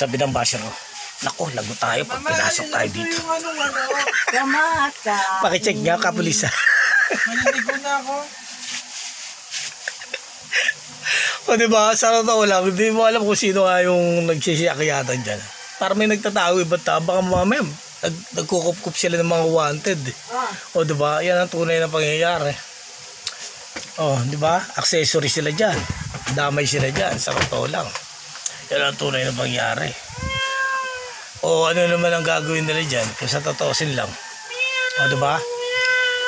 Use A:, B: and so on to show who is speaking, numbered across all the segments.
A: Sabi ng basher ko, naku, lago tayo pag pinasok tayo dito. Pakicheck niya, kapulisa.
B: Maliligo na ako.
A: O diba, sa totoo lang, hindi mo alam kung sino nga yung nagsisiyakiyatan dyan. Para may nagtatago iba't baka mamaya, nagkukup-kup sila ng mga wanted. O diba, yan ang tunay na pangyayari. O diba, accessory sila dyan. Damay sila dyan, sa totoo lang. Yan ang tunay na pangyayari. O ano naman ang gagawin nila dyan, kung sa totoosin lang. O diba,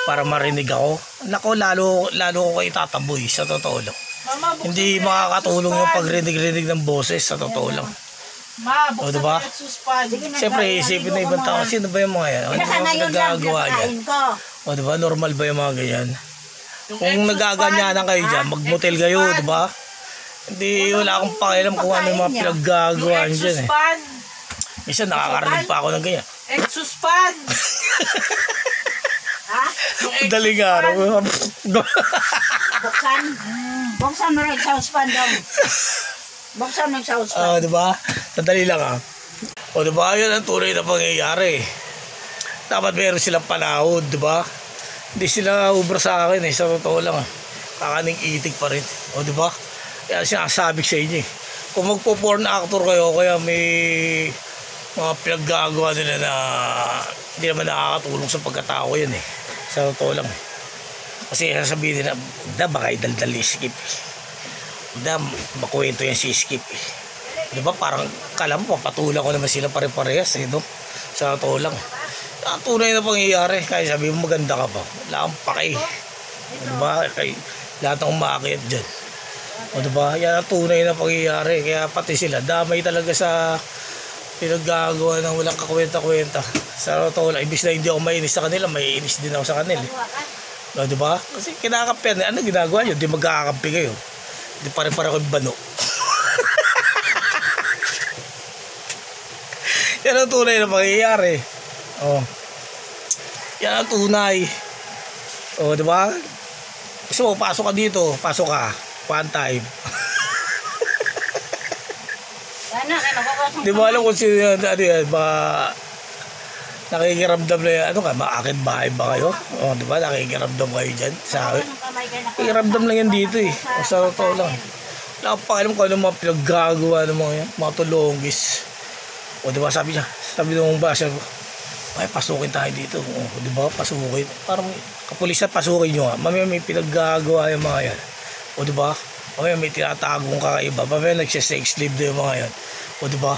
A: para marinig ako. Naku, lalo ko kayo tataboy, sa totoo lang.
B: Mama,
A: Hindi makakatulong yung pagrinig-rinig ng boses, sa totoo lang.
B: Ma,
A: O,
B: buksan
A: diba?
B: mo yung suspan.
A: Siyempre, isipin na ibang tao, sino ba yung mga yan? Ano ba yung nagagawa niyan? O diba, normal ba yung mga ganyan? Kung nagaganyanan kayo dyan, magmotel kayo, diba? Hindi, wala akong pakialam kung ano yung mga pinaggagawa
B: Yung
A: dyan eh.
B: suspan.
A: Minsan nakakarinig pa ako ng ganyan.
B: Suspan.
C: Ha?
A: Daling araw.
C: Buksan mo rin sa husband daw. Buksan mo sa husband.
A: Diba? Sandali lang O diba, yun ang tunay na pangyayari. Dapat meron silang panahod, diba? Hindi sila ubra sa akin sa totoo lang kakaning itik pa rin. O diba? Kaya sinasabi sa inyo kung magpo-porn actor kayo, kaya may mga pinaggagawa nila na hindi naman nakakatulong sa pagkatao yan sa totoo lang kasi sasabihin nila, baka idaldal ni Skip makuwento yan si Skip diba parang kala mo papatulan ko naman sila pare-parehas no? Sa totoo lang ang tunay na pangyayari kaya sabi mo maganda ka pa wala kang pake diba kay lahat ng umakit dyan o diba yan ang tunay na pangyayari kaya pati sila damay talaga sa pinaggagawa ng walang kakwenta-kwenta. Sa totoo lang, ibig na hindi ako mainis sa kanila, may inis din ako sa kanila. No, diba? Kasi kinakampihan, ano ginagawa nyo? Hindi magkakakampi kayo. Hindi pare-pare ko yung bano. Yan ang tunay na pangyayari. Oh. Yan ang tunay. Oh, diba? Gusto mo, pasok ka dito. Pasok ka. One time. Di mo alam kung sino yan, nakikiramdam na yan, maakit bahay ba kayo? O, di ba, nakikiramdam kayo dyan sa akin. Nakikiramdam lang yan dito O, sa totoo lang. Wala akong pakialam kung ano mga pinaggagawa ng mga yan, mga tulonggis. O, di ba, sabi nung basher ko, ay, pasukin tayo dito. O, di ba, pasukin. Parang kapulisan, pasukin nyo mamaya may pinaggagawa yung mga yan. O, di ba? Mamaya may tinatagong kakaiba. Mamaya nagsisex slave na yung mga yan. O diba?